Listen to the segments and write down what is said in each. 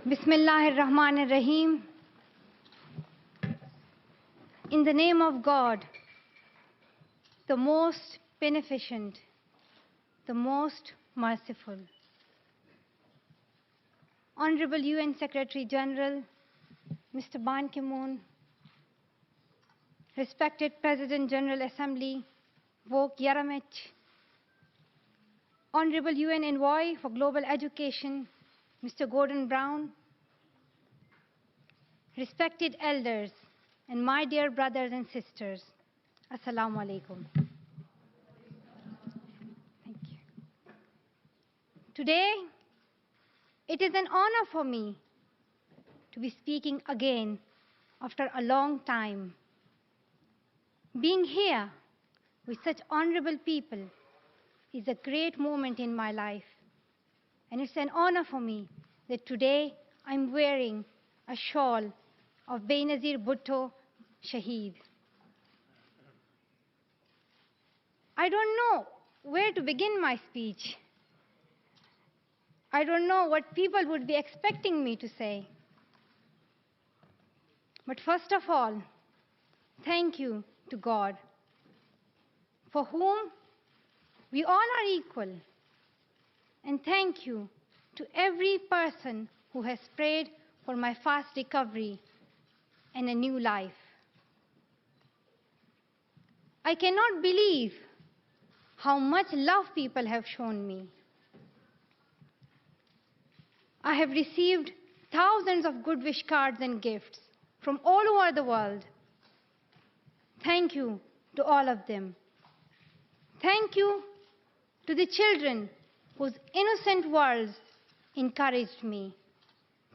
Bismillahirrahmanirrahim. In the name of God, the most beneficent, the most merciful. Honorable UN Secretary General, Mr. Ban Ki-moon, respected President General Assembly, Vok Yaramich, Honorable UN Envoy for Global Education, Mr. Gordon Brown, respected elders, and my dear brothers and sisters, Assalamu alaikum. Thank you. Today, it is an honor for me to be speaking again after a long time. Being here with such honorable people is a great moment in my life. And it's an honor for me that today I'm wearing a shawl of Benazir Bhutto Shaheed. I don't know where to begin my speech. I don't know what people would be expecting me to say. But first of all, thank you to God, for whom we all are equal. And thank you to every person who has prayed for my fast recovery and a new life. I cannot believe how much love people have shown me. I have received thousands of good wish cards and gifts from all over the world. Thank you to all of them. Thank you to the children whose innocent words encouraged me.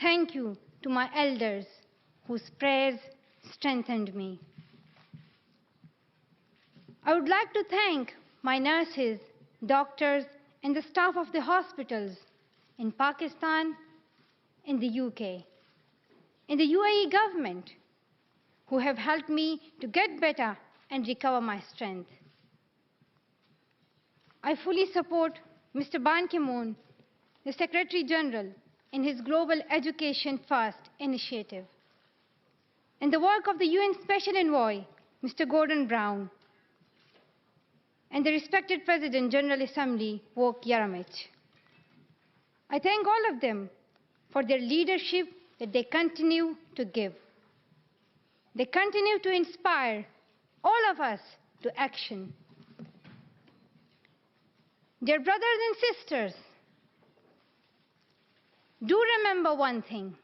Thank you to my elders whose prayers strengthened me. I would like to thank my nurses, doctors, and the staff of the hospitals in Pakistan, in the UK, in the UAE government, who have helped me to get better and recover my strength. I fully support Mr. Ban Ki-moon, the Secretary General, in his Global Education First initiative, and the work of the UN Special Envoy, Mr. Gordon Brown, and the respected President General Assembly, Vok Yaramich. I thank all of them for their leadership that they continue to give. They continue to inspire all of us to action. Dear brothers and sisters, do remember one thing.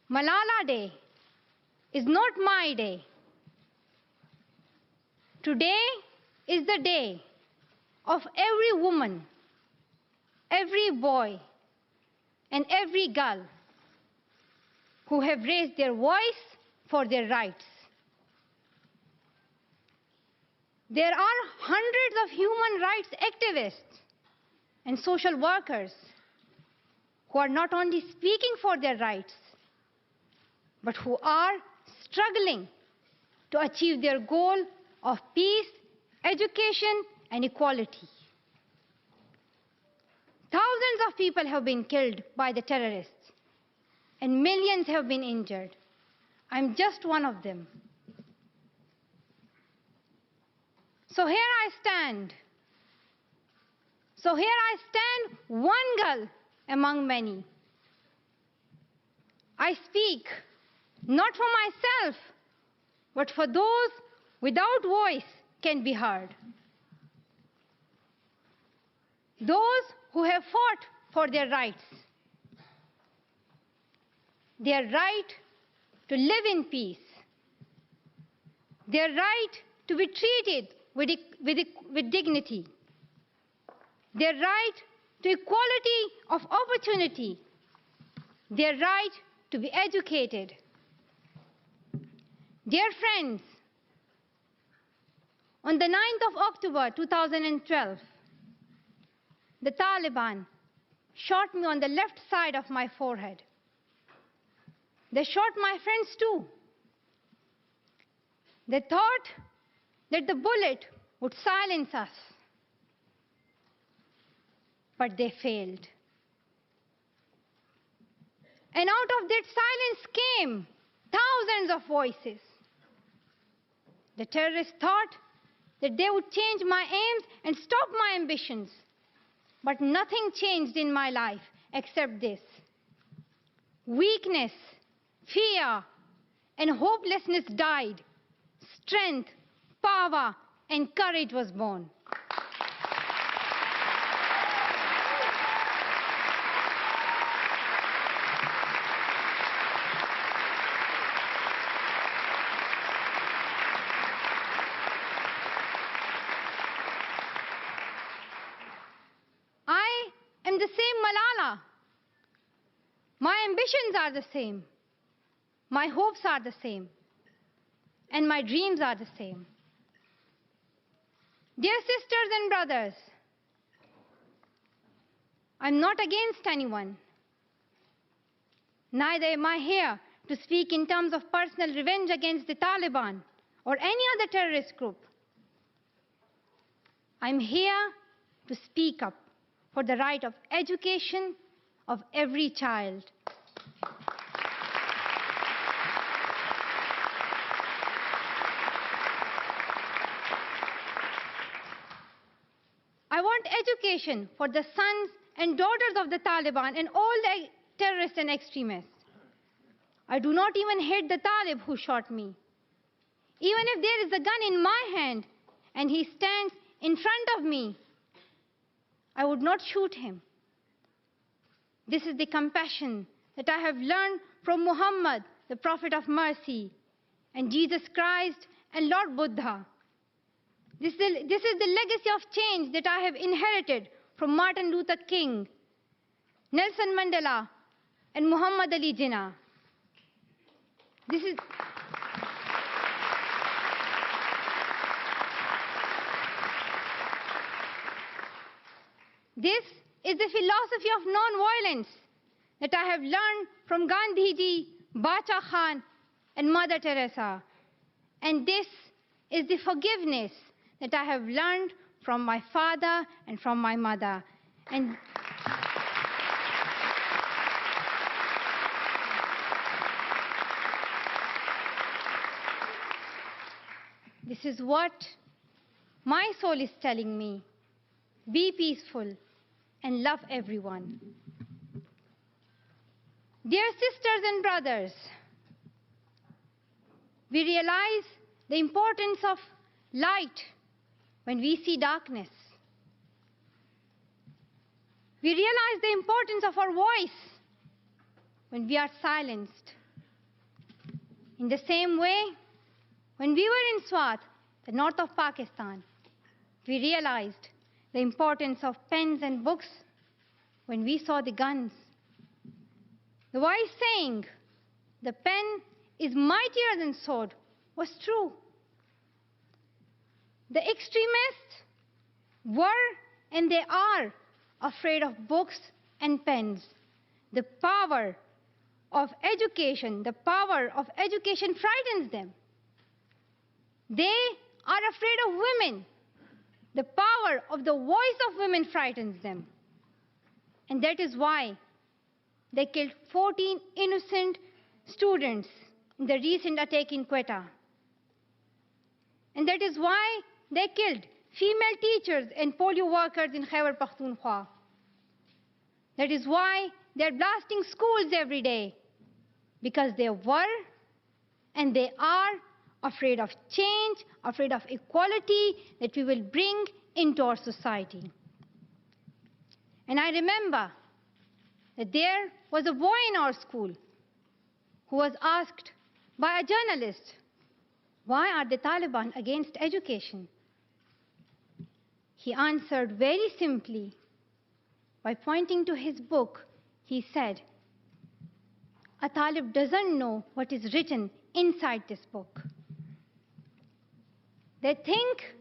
Malala Day is not my day. Today is the day of every woman, every boy, and every girl who have raised their voice for their rights. There are hundreds of human rights activists and social workers who are not only speaking for their rights, but who are struggling to achieve their goal of peace, education, and equality. Thousands of people have been killed by the terrorists, and millions have been injured. I'm just one of them. So here I stand. One girl among many. I speak not for myself, but for those without voice can be heard. Those who have fought for their rights. Their right to live in peace. Their right to be treated with dignity. Their right to equality of opportunity. Their right to be educated. Dear friends, on the 9th of October 2012, the Taliban shot me on the left side of my forehead. They shot my friends too. They thought that the bullet would silence us. But they failed. And out of that silence came thousands of voices. The terrorists thought that they would change my aims and stop my ambitions. But nothing changed in my life except this. Weakness, fear, and hopelessness died. Strength, power, and courage was born. I am the same Malala. My ambitions are the same. My hopes are the same. And my dreams are the same. Dear sisters and brothers, I'm not against anyone. Neither am I here to speak in terms of personal revenge against the Taliban or any other terrorist group. I'm here to speak up for the right of education of every child. I want education for the sons and daughters of the Taliban and all the terrorists and extremists. I do not even hate the Talib who shot me. Even if there is a gun in my hand and he stands in front of me, I would not shoot him. This is the compassion that I have learned from Muhammad, the Prophet of Mercy, and Jesus Christ and Lord Buddha. This is the legacy of change that I have inherited from Martin Luther King, Nelson Mandela, and Muhammad Ali Jinnah. This is the philosophy of non-violence that I have learned from Gandhiji, Bacha Khan, and Mother Teresa. And this is the forgiveness that I have learned from my father and from my mother. And this is what my soul is telling me. Be peaceful and love everyone. Dear sisters and brothers, we realize the importance of light when we see darkness. We realize the importance of our voice when we are silenced. In the same way, when we were in Swat, the north of Pakistan, we realized the importance of pens and books when we saw the guns. The wise saying, "The pen is mightier than sword," was true. The extremists were and they are afraid of books and pens. The power of education frightens them. They are afraid of women. The power of the voice of women frightens them. And that is why they killed 14 innocent students in the recent attack in Quetta. And that is why they killed female teachers and polio workers in Khyber Pakhtunkhwa. That is why they're blasting schools every day, because they were and they are afraid of change, afraid of equality that we will bring into our society. And I remember that there was a boy in our school who was asked by a journalist, "Why are the Taliban against education?" He answered very simply by pointing to his book. He said, "A Talib doesn't know what is written inside this book." They think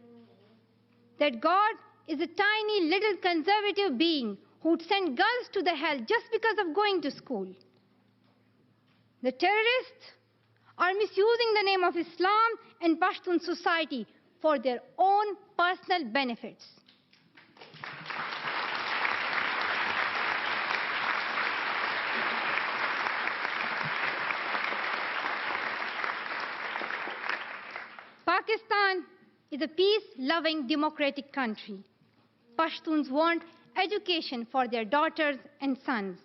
that God is a tiny little conservative being who would send girls to the hell just because of going to school. The terrorists are misusing the name of Islam and Pashtun society for their own personal benefits. is a peace-loving democratic country. Pashtuns want education for their daughters and sons.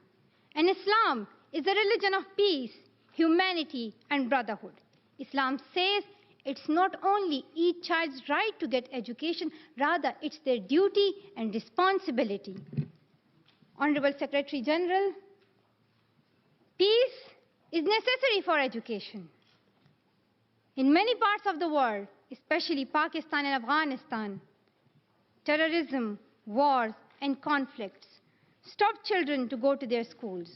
And Islam is a religion of peace, humanity, and brotherhood. Islam says it's not only each child's right to get education, rather it's their duty and responsibility. Honorable Secretary General, peace is necessary for education. In many parts of the world, especially Pakistan and Afghanistan, terrorism, wars, and conflicts stop children to go to their schools.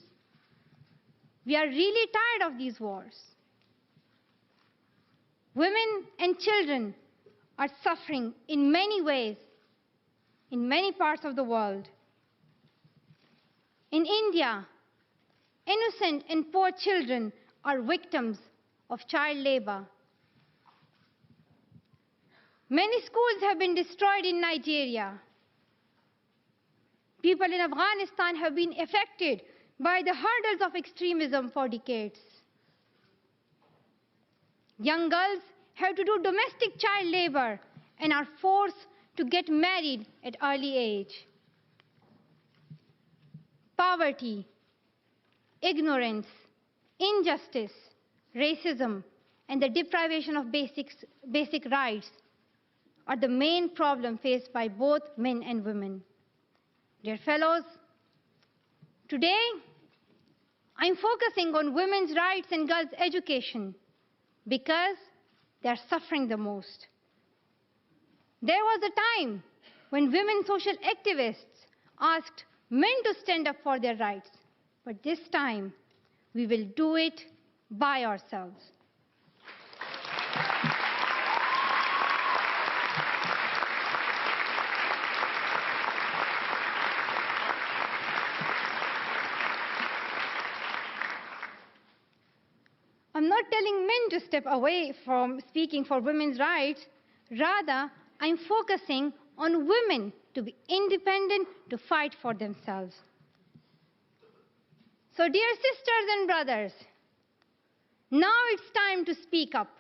We are really tired of these wars. Women and children are suffering in many ways in many parts of the world. In India, innocent and poor children are victims of child labor. Many schools have been destroyed in Nigeria. People in Afghanistan have been affected by the hurdles of extremism for decades. Young girls have to do domestic child labor and are forced to get married at early age. Poverty, ignorance, injustice, racism, and the deprivation of basic rights are the main problem faced by both men and women. Dear fellows, today I'm focusing on women's rights and girls' education because they are suffering the most. There was a time when women social activists asked men to stand up for their rights, but this time we will do it by ourselves. I'm not telling men to step away from speaking for women's rights. Rather, I'm focusing on women to be independent, to fight for themselves. So, dear sisters and brothers, now it's time to speak up.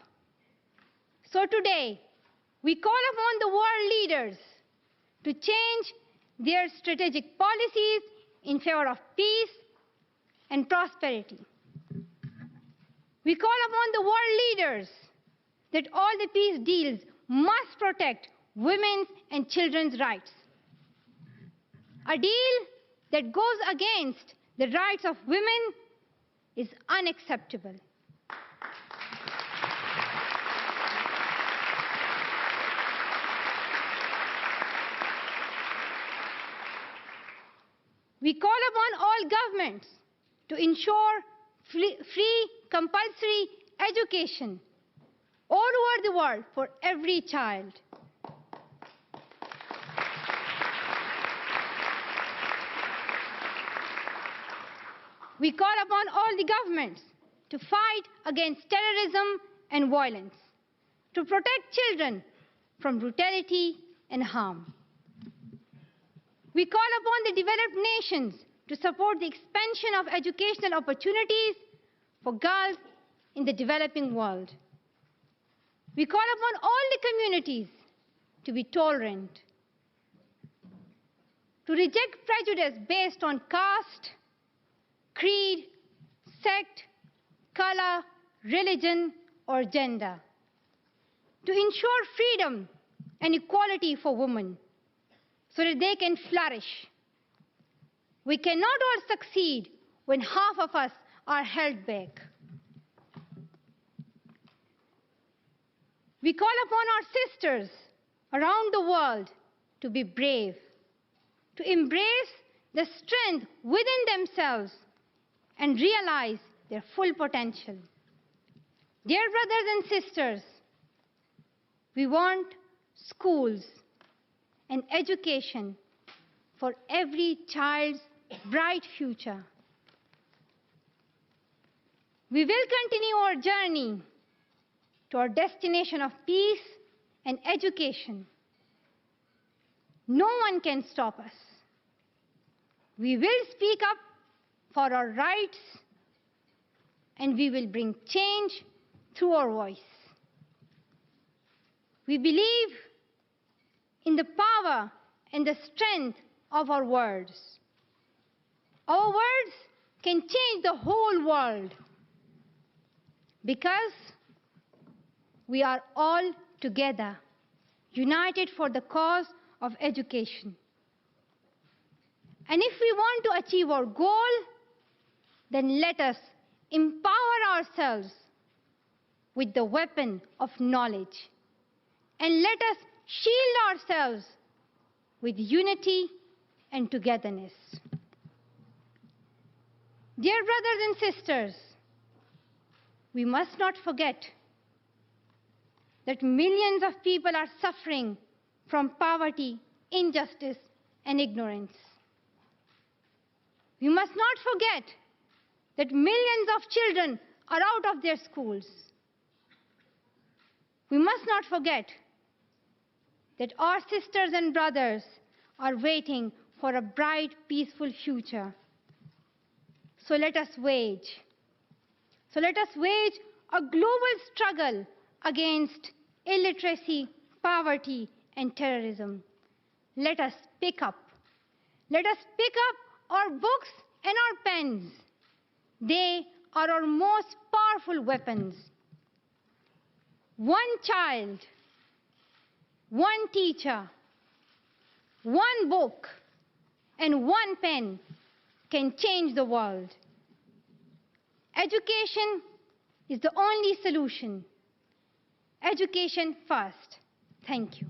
So today, we call upon the world leaders to change their strategic policies in favor of peace and prosperity. We call upon the world leaders that all the peace deals must protect women's and children's rights. A deal that goes against the rights of women is unacceptable. We call upon all governments to ensure free compulsory education all over the world for every child. We call upon all the governments to fight against terrorism and violence, to protect children from brutality and harm. We call upon the developed nations to support the expansion of educational opportunities for girls in the developing world. We call upon all the communities to be tolerant, to reject prejudice based on caste, creed, sect, color, religion, or gender, to ensure freedom and equality for women so that they can flourish. We cannot all succeed when half of us are held back. We call upon our sisters around the world to be brave, to embrace the strength within themselves and realize their full potential. Dear brothers and sisters, we want schools and education for every child's bright future. We will continue our journey to our destination of peace and education. No one can stop us. We will speak up for our rights, and we will bring change through our voice. We believe in the power and the strength of our words. Our words can change the whole world because we are all together, united for the cause of education. And if we want to achieve our goal, then let us empower ourselves with the weapon of knowledge. And let us shield ourselves with unity and togetherness. Dear brothers and sisters, we must not forget that millions of people are suffering from poverty, injustice, and ignorance. We must not forget that millions of children are out of their schools. We must not forget that our sisters and brothers are waiting for a bright, peaceful future. So let us wage a global struggle against illiteracy, poverty, and terrorism. Let us pick up our books and our pens. They are our most powerful weapons. One child, one teacher, one book, and one pen can change the world. Education is the only solution. Education first. Thank you.